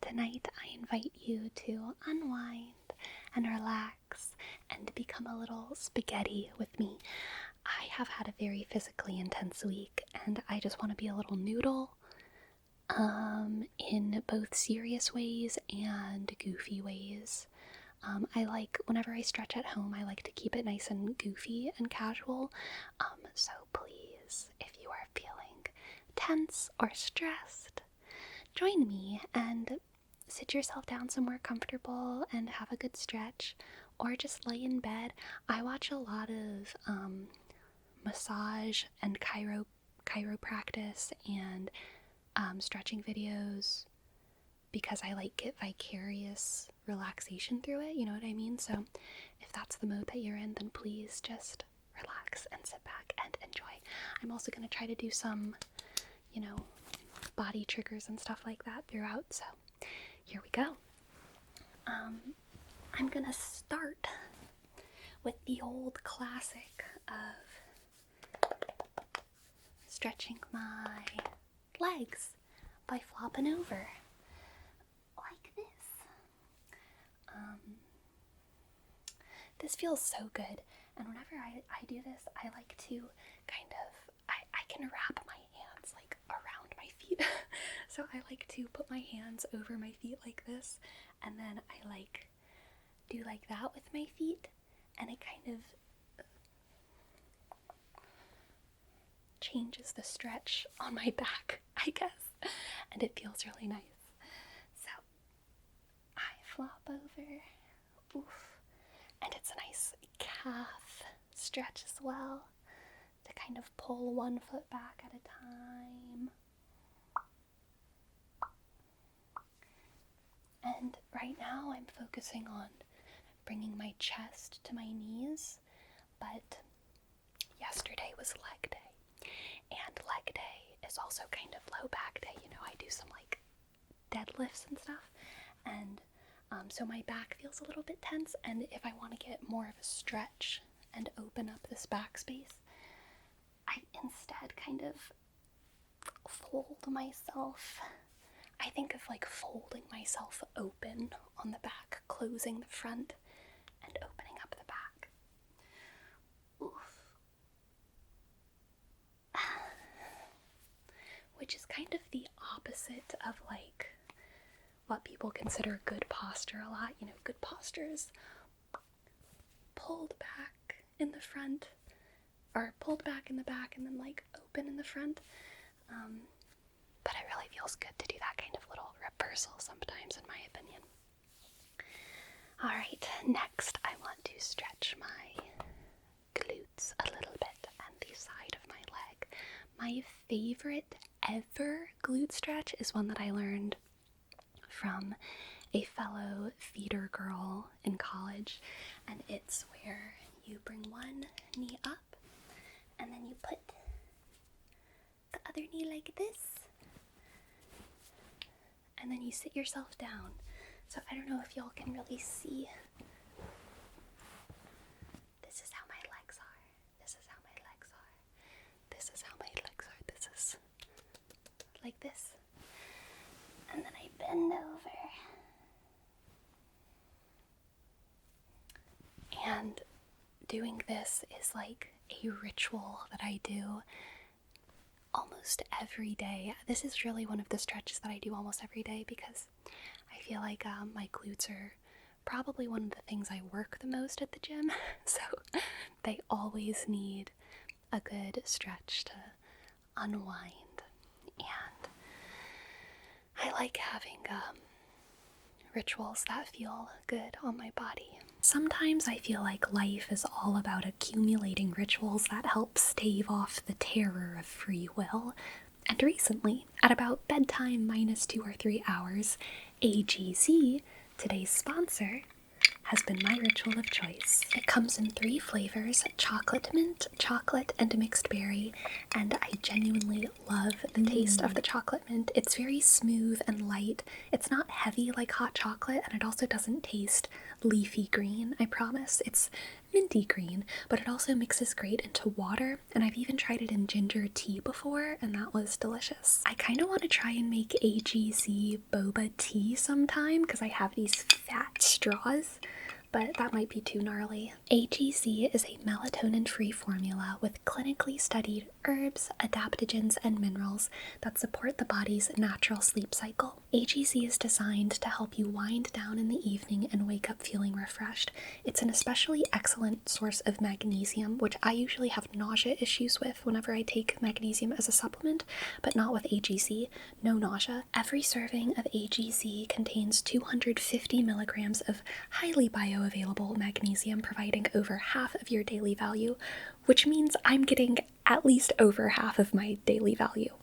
Tonight I invite you to unwind and relax and become a little spaghetti with me. I have had a very physically intense week and I just want to be a little noodle in both serious ways and goofy ways. Whenever I stretch at home, I like to keep it nice and goofy and casual. So please, if you are feeling tense or stressed, join me and sit yourself down somewhere comfortable and have a good stretch, or just lay in bed. I watch a lot of massage and chiropractic and stretching videos because I get vicarious relaxation through it, you know what I mean? So if that's the mode that you're in, then please just relax and sit back and enjoy. I'm also going to try to do some, body triggers and stuff like that throughout, so here we go. I'm gonna start with the old classic of stretching my legs by flopping over like this. This feels so good, and whenever I do this, I like to I can wrap my hands like around my feet. So I like to put my hands over my feet like this, and then I do like that with my feet, and it kind of changes the stretch on my back, I guess, and it feels really nice. So I flop over, oof, and it's a nice calf stretch as well, to kind of pull one foot back at a time. And right now I'm focusing on bringing my chest to my knees, but yesterday was leg day, and leg day is also kind of low back day. I do some deadlifts and stuff, and so my back feels a little bit tense, and if I want to get more of a stretch and open up this back space, I instead kind of fold myself. I think of folding myself open on the back, closing the front and opening up the back. Oof. Which is kind of the opposite of what people consider good posture a lot. Good posture is pulled back in the front, or pulled back in the back and then open in the front. But it really feels good to do that kind of little reversal sometimes, in my opinion. Alright, next I want to stretch my glutes a little bit and the side of my leg. My favorite ever glute stretch is one that I learned from a fellow theater girl in college, and it's where you bring one knee up and then you put the other knee like this, and then you sit yourself down. So I don't know if y'all can really see. This is how my legs are. This is how my legs are. This is how my legs are. This is like this. And then I bend over. And doing this is like a ritual that I do almost every day. This is really one of the stretches that I do almost every day because I feel like my glutes are probably one of the things I work the most at the gym, so they always need a good stretch to unwind. And I like having rituals that feel good on my body. Sometimes I feel like life is all about accumulating rituals that help stave off the terror of free will. And recently, at about bedtime minus 2 or 3 hours, AGZ, today's sponsor, has been my ritual of choice. It comes in 3 flavors: chocolate mint, chocolate, and mixed berry, and I genuinely love the taste of the chocolate mint. It's very smooth and light. It's not heavy like hot chocolate, and it also doesn't taste leafy green, I promise. It's minty green, but it also mixes great into water, and I've even tried it in ginger tea before, and that was delicious. I kind of want to try and make AGC boba tea sometime because I have these fat straws, but that might be too gnarly. AGC is a melatonin-free formula with clinically studied herbs, adaptogens, and minerals that support the body's natural sleep cycle. AGC is designed to help you wind down in the evening and wake up feeling refreshed. It's an especially excellent source of magnesium, which I usually have nausea issues with whenever I take magnesium as a supplement, but not with AGC. No nausea. Every serving of AGC contains 250 milligrams of highly bioavailable magnesium, providing over half of your daily value, which means I'm getting at least over half of my daily value.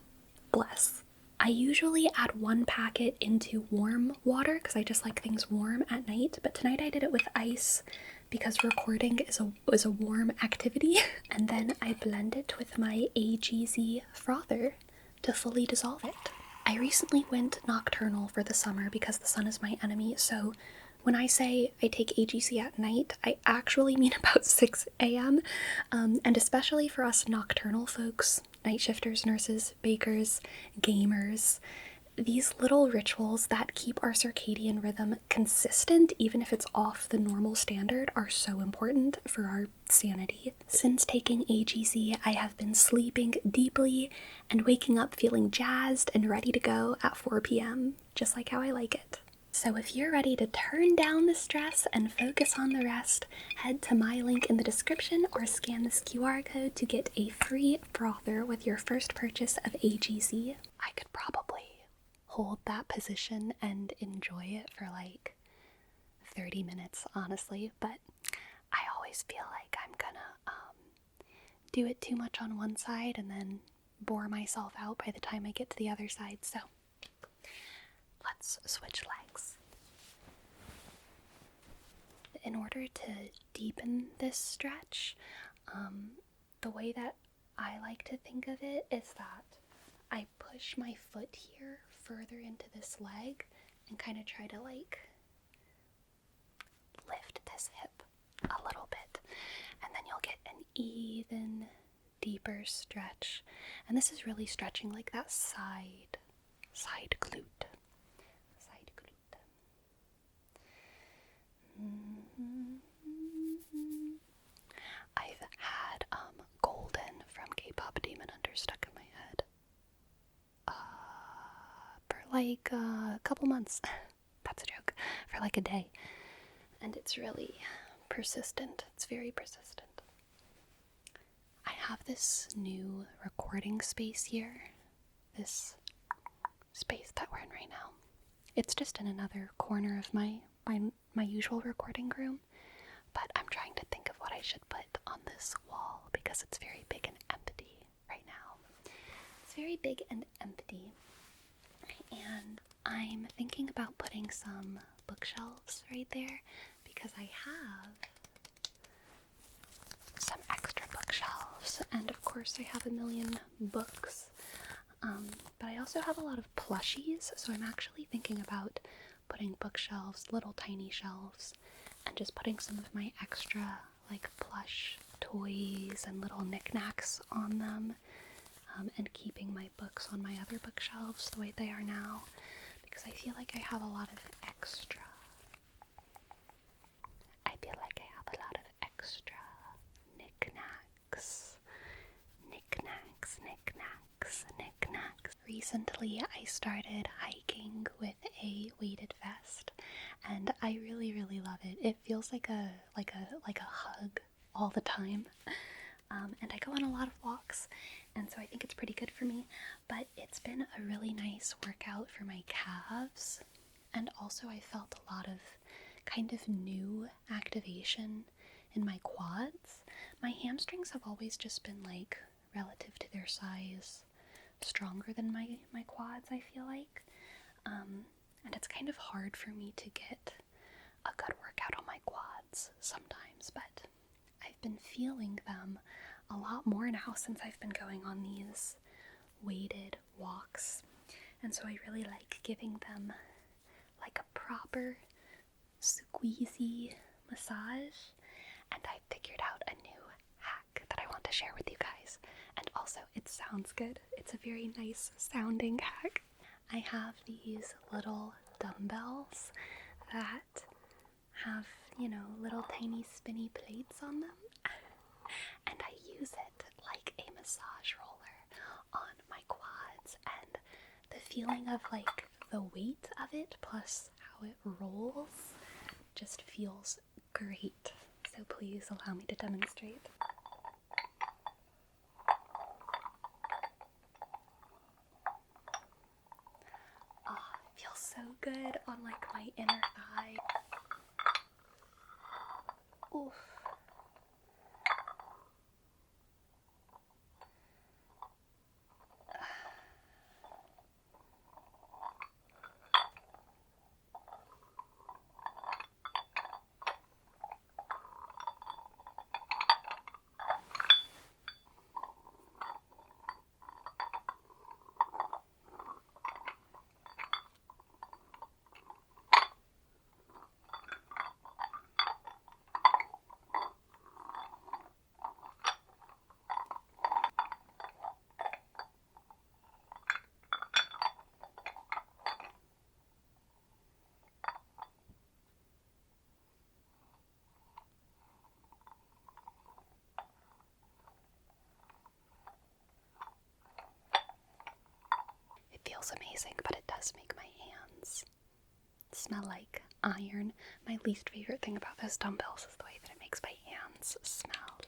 Bless. I usually add 1 packet into warm water because I just like things warm at night, but tonight I did it with ice because recording is a warm activity. And then I blend it with my AGZ frother to fully dissolve it. I recently went nocturnal for the summer because the sun is my enemy, so when I say I take AGC at night, I actually mean about 6 a.m. And especially for us nocturnal folks, night shifters, nurses, bakers, gamers, these little rituals that keep our circadian rhythm consistent, even if it's off the normal standard, are so important for our sanity. Since taking AGC, I have been sleeping deeply and waking up feeling jazzed and ready to go at 4 p.m., just like how I like it. So if you're ready to turn down the stress and focus on the rest, head to my link in the description or scan this QR code to get a free frother with your first purchase of AGC. I could probably hold that position and enjoy it for like 30 minutes, honestly, but I always feel like I'm gonna do it too much on one side and then bore myself out by the time I get to the other side, so let's switch legs. In order to deepen this stretch, the way that I like to think of it is that I push my foot here further into this leg and kind of try to like lift this hip a little bit, and then you'll get an even deeper stretch. And this is really stretching like that side glute. I've had Golden from K-pop Demon Hunter stuck in my head for like a couple months. That's a joke. For like a day. And it's really persistent. It's very persistent. I have this new recording space here. This space that we're in right now. It's just in another corner of my usual recording room, but I'm trying to think of what I should put on this wall because it's very big and empty right now. It's very big and empty, and I'm thinking about putting some bookshelves right there because I have some extra bookshelves, and of course I have a million books, but I also have a lot of plushies, so I'm actually thinking about putting bookshelves, little tiny shelves, and just putting some of my extra like plush toys and little knickknacks on them, and keeping my books on my other bookshelves the way they are now, because I feel like I have a lot of extra. Knickknacks. Recently, I started hiking with a weighted vest, and I really, really love it. It feels like a hug all the time. And I go on a lot of walks, and so I think it's pretty good for me, but it's been a really nice workout for my calves, and also I felt a lot of kind of new activation in my quads. My hamstrings have always just been like, relative to their size, stronger than my quads, I feel like, and it's kind of hard for me to get a good workout on my quads sometimes, but I've been feeling them a lot more now since I've been going on these weighted walks, and so I really like giving them like a proper squeezy massage, and I figured out a new hack that I want to share with you guys. And also, it sounds good. It's a very nice sounding hack. I have these little dumbbells that have, little tiny spinny plates on them. And I use it like a massage roller on my quads. And the feeling of like the weight of it plus how it rolls just feels great. So please allow me to demonstrate. Oh, it feels so good on like my inner thigh. Oof. Feels amazing, but it does make my hands smell like iron. My least favorite thing about those dumbbells is the way that it makes my hands smell.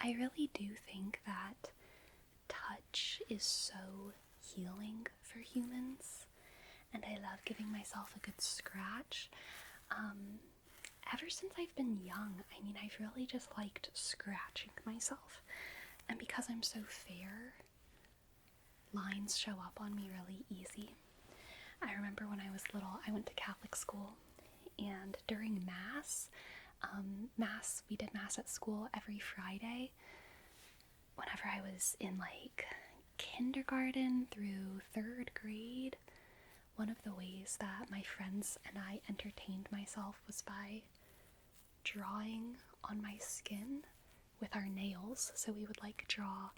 I really do think that touch is so healing for humans, and I love giving myself a good scratch. Ever since I've been young, I've really just liked scratching myself. And because I'm so fair, lines show up on me really easy. I remember when I was little, I went to Catholic school, and during Mass, we did Mass at school every Friday. Whenever I was in like kindergarten through 3rd grade, one of the ways that my friends and I entertained myself was by drawing on my skin with our nails. So we would like draw,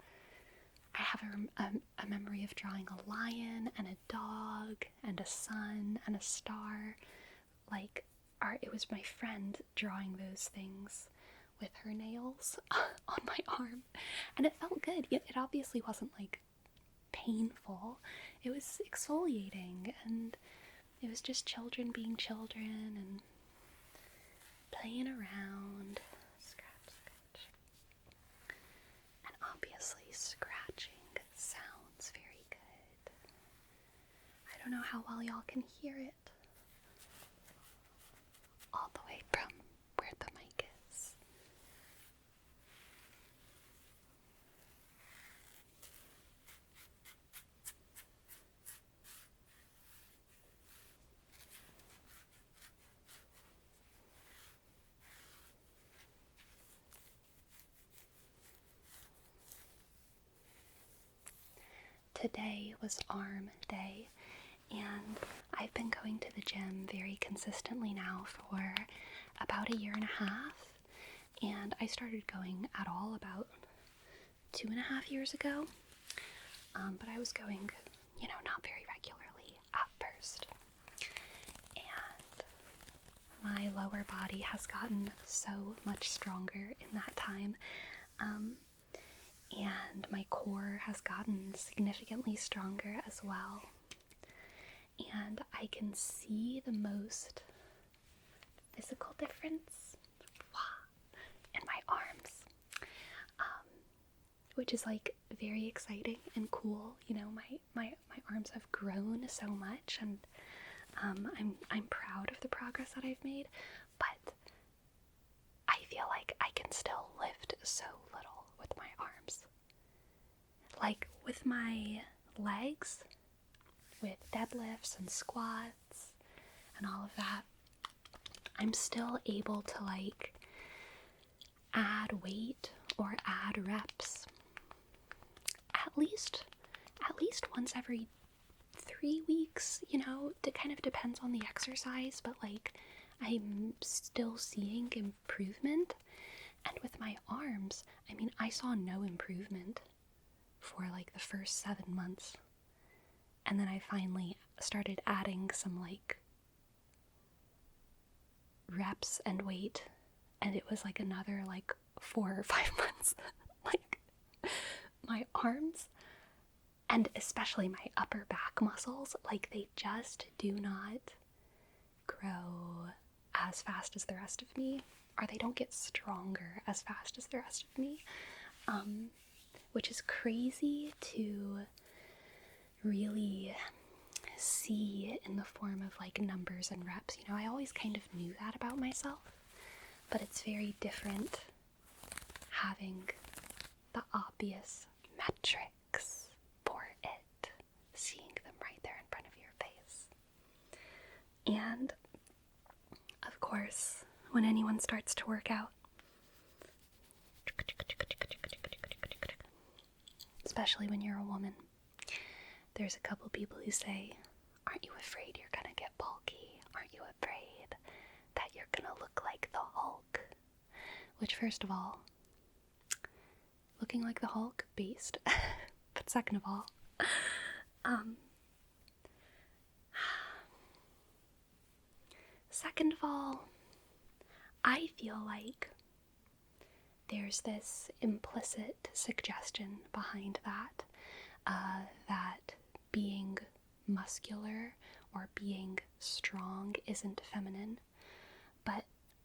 I have a memory of drawing a lion and a dog and a sun and a star. It was my friend drawing those things with her nails on my arm, and it felt good. It obviously wasn't like painful. It was exfoliating, and it was just children being children and playing around. Scratch, scratch. And obviously scratching sounds very good. I don't know how well y'all can hear it. All the way from where the mic is. Today was arm day, and I've been going to the gym very consistently now for about 1.5 years, and I started going at all about 2.5 years ago, but I was going, not very regularly at first, and my lower body has gotten so much stronger in that time, and my core has gotten significantly stronger as well. And I can see the most physical difference in my arms, which is like very exciting and cool. My arms have grown so much, and I'm proud of the progress that I've made, but I feel like I can still lift so little with my arms. Like with my legs, with deadlifts and squats and all of that, I'm still able to like add weight or add reps at least once every 3 weeks, it kind of depends on the exercise, but like I'm still seeing improvement. And with my arms, I mean, I saw no improvement for like the first 7 months. And then I finally started adding some like reps and weight, and it was like another like 4 or 5 months. Like my arms, and especially my upper back muscles, like they just do not grow as fast as the rest of me, or they don't get stronger as fast as the rest of me, which is crazy to really see in the form of like numbers and reps. I always kind of knew that about myself, but it's very different having the obvious metrics for it, seeing them right there in front of your face. And of course, when anyone starts to work out, especially when you're a woman, there's a couple people who say, aren't you afraid you're gonna get bulky? Aren't you afraid that you're gonna look like the Hulk? Which, first of all, looking like the Hulk, beast. But second of all, I feel like there's this implicit suggestion behind that, that being muscular or being strong isn't feminine. But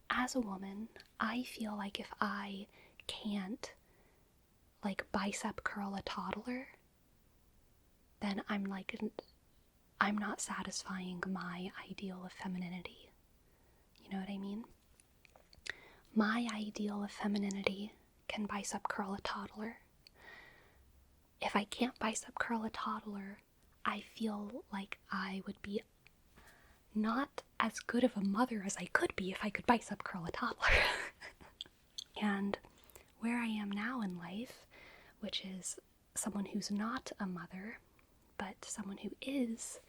as a woman, I feel like if I can't like bicep curl a toddler, then I'm not satisfying my ideal of femininity. You know what I mean? My ideal of femininity can bicep curl a toddler. If I can't bicep curl a toddler, I feel like I would be not as good of a mother as I could be if I could bicep curl a toddler. And where I am now in life, which is someone who's not a mother, but someone who is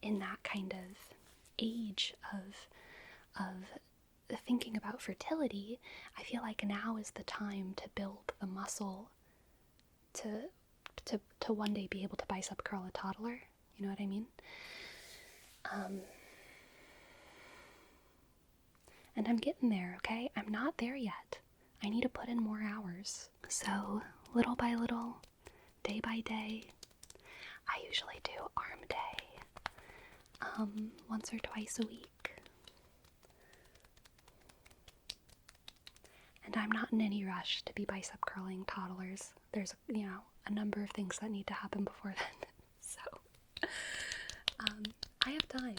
in that kind of age of thinking about fertility, I feel like now is the time to build the muscle to one day be able to bicep curl a toddler. You know what I mean? And I'm getting there, okay? I'm not there yet. I need to put in more hours. So, little by little, day by day, I usually do arm day, once or twice a week. And I'm not in any rush to be bicep curling toddlers. There's, a number of things that need to happen before then. So, I have time.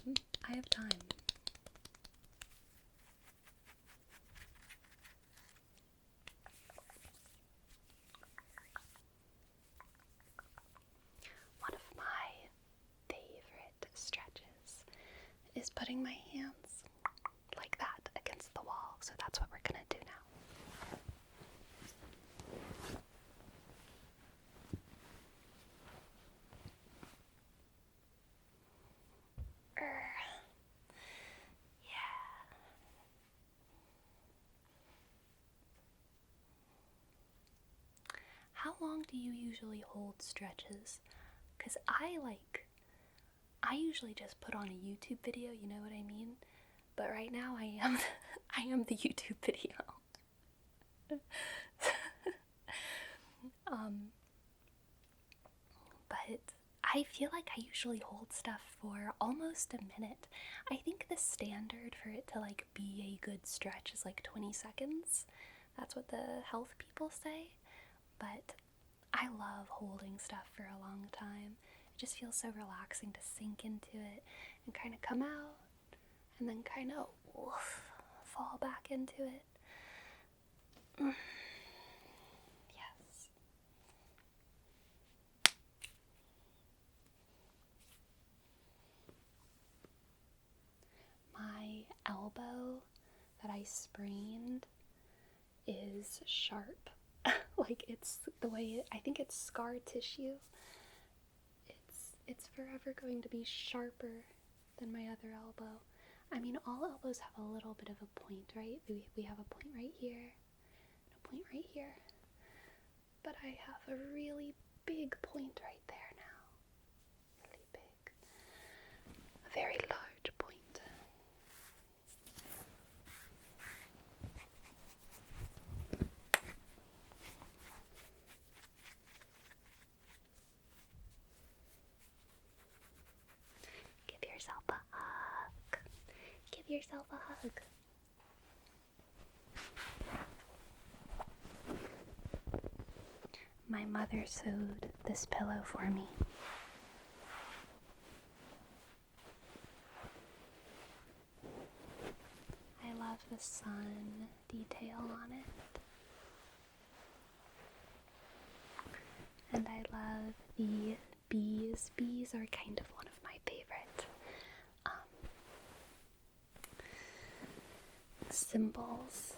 One of my favorite stretches is putting my hands like that against the wall. So that's what we're gonna do now. How long do you usually hold stretches? Because I usually just put on a YouTube video, you know what I mean? But right now I am the YouTube video. But I feel like I usually hold stuff for almost a minute. I think the standard for it to like be a good stretch is like 20 seconds. That's what the health people say. But I love holding stuff for a long time. It just feels so relaxing to sink into it and kind of come out and then kind of fall back into it. Yes. My elbow that I sprained is sharp. Like, it's the way I think it's scar tissue. it's forever going to be sharper than my other elbow. I mean, all elbows have a little bit of a point, right? We have a point right here, and a point right here. But I have a really big point right there now. Really big. A very large point. Give yourself a hug. Give yourself a hug. My mother sewed this pillow for me. I love the sun detail on it. And I love the bees. Bees are kind of one of my favorite symbols.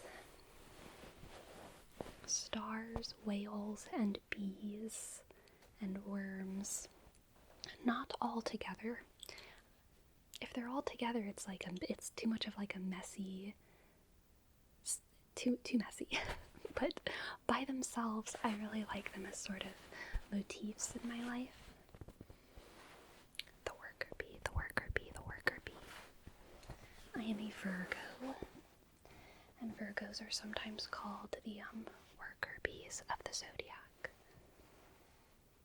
Stars, whales, and bees, and worms. Not all together. If they're all together, it's like it's too much of like a messy, too messy. But by themselves, I really like them as sort of motifs in my life. The worker bee, the worker bee, the worker bee. I am a Virgo, and Virgos are sometimes called the worker bees of the zodiac.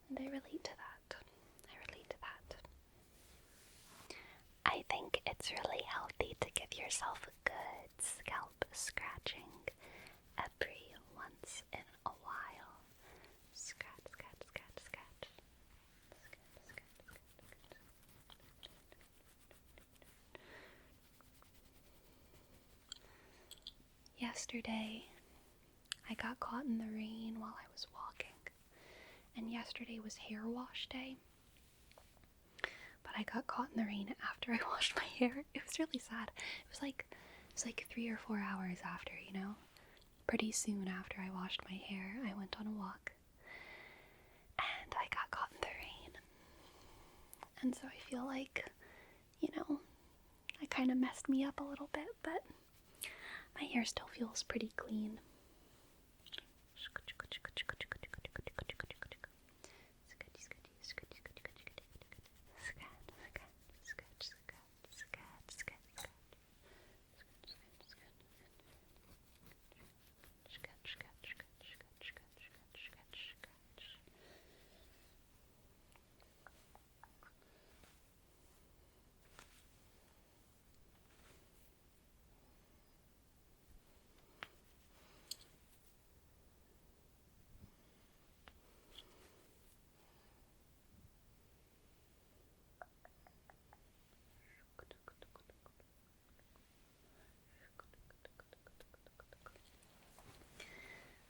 And I relate to that. I think it's really healthy to give yourself a good scalp scratching every once in a while. Scratch, scratch, scratch, scratch. Yesterday, I got caught in the rain while I was walking. And yesterday was hair wash day. But I got caught in the rain after I washed my hair. It was really sad. It was like 3 or 4 hours after, you know? Pretty soon after I washed my hair, I went on a walk. And I got caught in the rain. And so I feel like, I kind of messed me up a little bit, but my hair still feels pretty clean.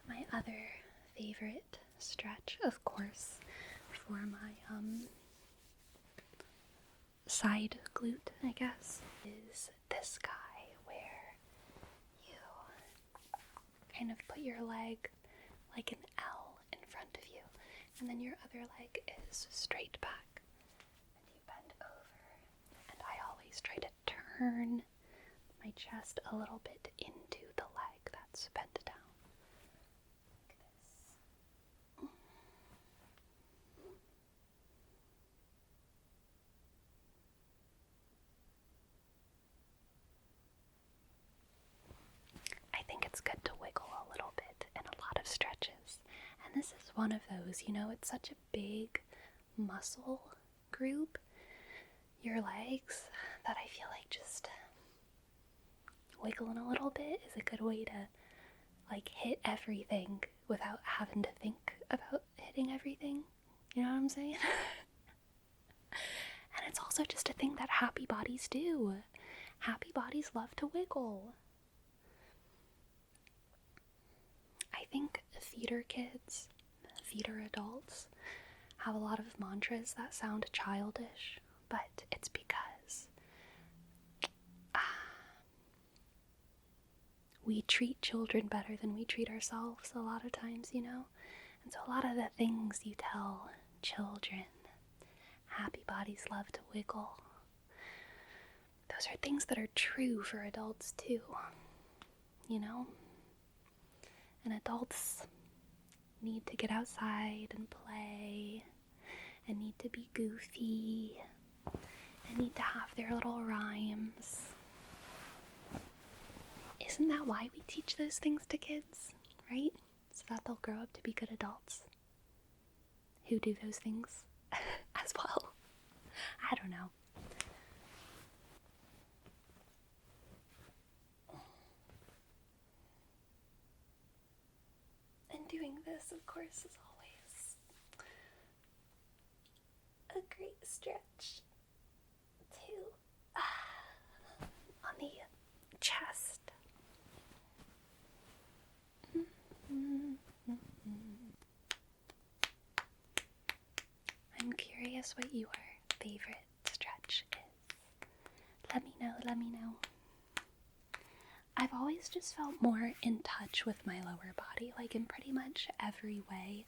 My other favorite stretch, of course, for my side glute, I guess, is this guy where you kind of put your leg like an L in front of you, and then your other leg is straight back, and you bend over, and I always try to turn my chest a little bit into the leg that's bent down. I think it's good to wiggle a little bit in a lot of stretches. And this is one of those, it's such a big muscle group, your legs, that I feel like just wiggling a little bit is a good way to hit everything without having to think about hitting everything. You know what I'm saying? And it's also just a thing that happy bodies do. Happy bodies love to wiggle. I think theater kids, theater adults, have a lot of mantras that sound childish, but it's because we treat children better than we treat ourselves a lot of times, And so a lot of the things you tell children Happy bodies love to wiggle. Those are things that are true for adults too, you know? And adults need to get outside and play, and need to be goofy, and need to have their little rhymes. Isn't that why we teach those things to kids, right? So that they'll grow up to be good adults who do those things as well. I don't know. And doing this, of course, is always a great stretch too, on the chest. I'm curious what your favorite stretch is. Let me know. I've always just felt more in touch with my lower body, like in pretty much every way.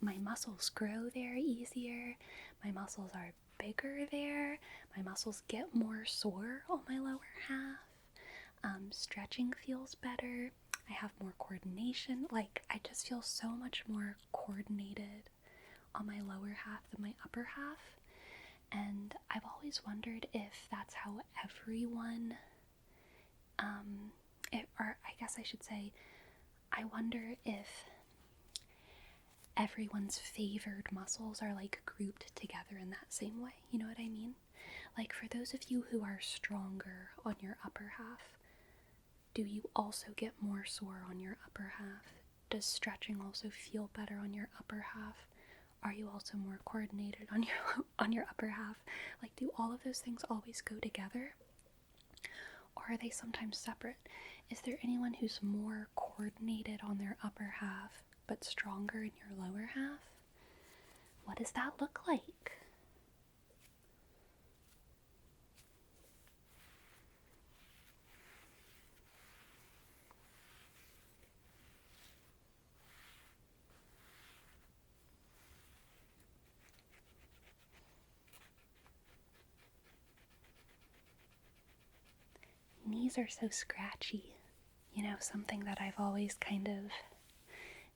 My muscles grow there easier, my muscles are bigger there, my muscles get more sore on my lower half, stretching feels better, I have more coordination, like I just feel so much more coordinated on my lower half than my upper half, and I've always wondered if that's how everyone, or I guess I should say, I wonder if everyone's favored muscles are like grouped together in that same way, you know what I mean? Like for those of you who are stronger on your upper half, do you also get more sore on your upper half? Does stretching also feel better on your upper half? Are you also more coordinated on your upper half? Like, do all of those things always go together? Or are they sometimes separate? Is there anyone who's more coordinated on their upper half but stronger in your lower half? What does that look like? Knees are so scratchy, you know, something that I've always kind of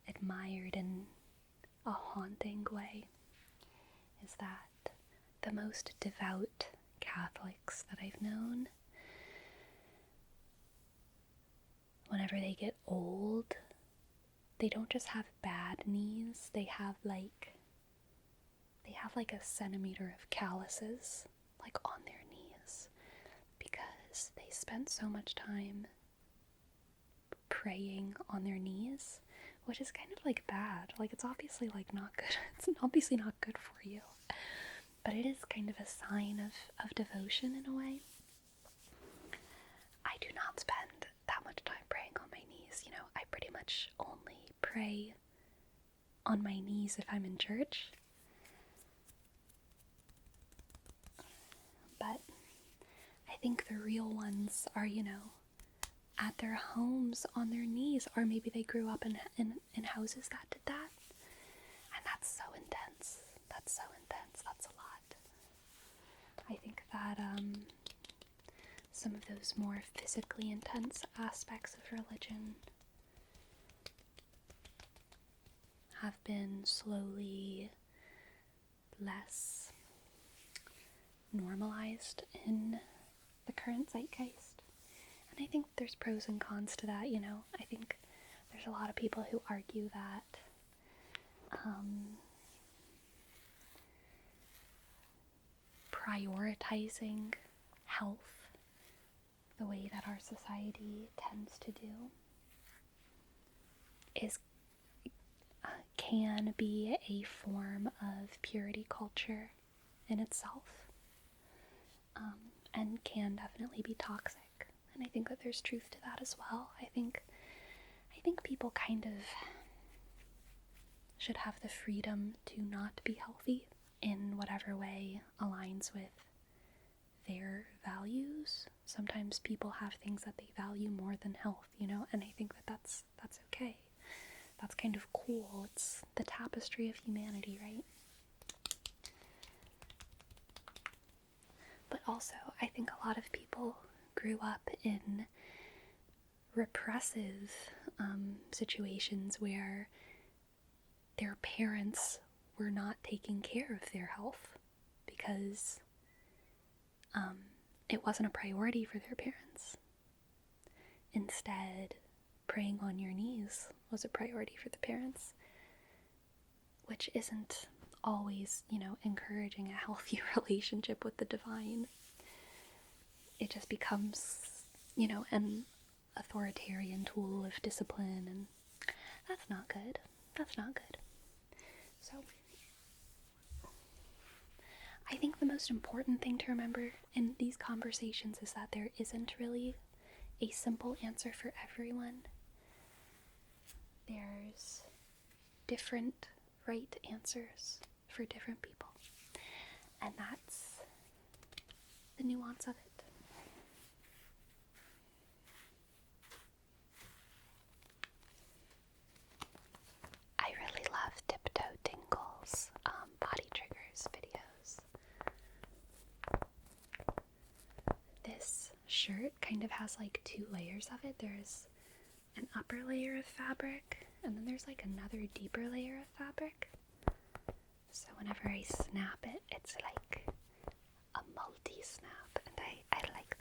admired in a haunting way is that the most devout Catholics that I've known, whenever they get old, they don't just have bad knees, they have like a centimeter of calluses like on their knees because they spent so much time praying on their knees, which is kind of like bad. Like it's obviously like not good. It's obviously not good for you. But it is kind of a sign of devotion in a way. I do not spend that much time praying on my knees. You know, I pretty much only pray on my knees if I'm in church. But I think the real ones are, you know, at their homes on their knees, or maybe they grew up in houses that did that. And that's so intense. That's a lot. I think that some of those more physically intense aspects of religion have been slowly less normalized in the current zeitgeist. And I think there's pros and cons to that, you know. I think there's a lot of people who argue that prioritizing health the way that our society tends to do can be a form of purity culture in itself, and can definitely be toxic. And I think that there's truth to that as well. I think people kind of should have the freedom to not be healthy in whatever way aligns with their values. Sometimes people have things that they value more than health, you know, and I think that that's okay. That's kind of cool. It's the tapestry of humanity, right? But also, I think a lot of people grew up in repressive situations where their parents were not taking care of their health because it wasn't a priority for their parents. Instead, praying on your knees was a priority for the parents, which isn't always, encouraging a healthy relationship with the divine. It just becomes, an authoritarian tool of discipline, and that's not good. That's not good. So, I think the most important thing to remember in these conversations is that there isn't really a simple answer for everyone. There's different right answers for different people. And that's the nuance of it. I really love Tiptoe Tingle's body triggers videos. This shirt kind of has like two layers of it. There's an upper layer of fabric, and then there's like another deeper layer of fabric. So whenever I snap it, it's like a multi-snap, and I like that.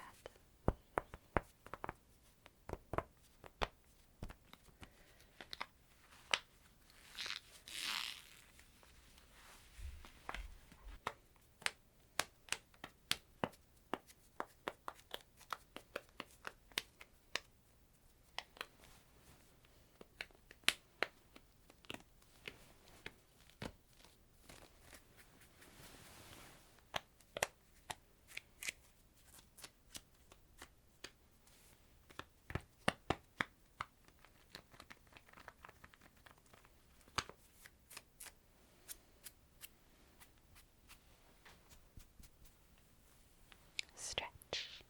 Stretch.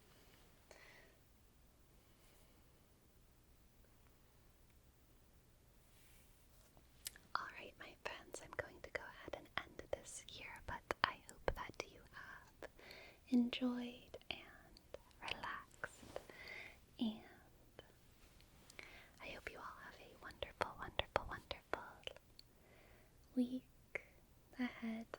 Alright, my friends, I'm going to go ahead and end this here, but I hope that you have enjoyed and relaxed, and I hope you all have a wonderful, wonderful, wonderful week ahead.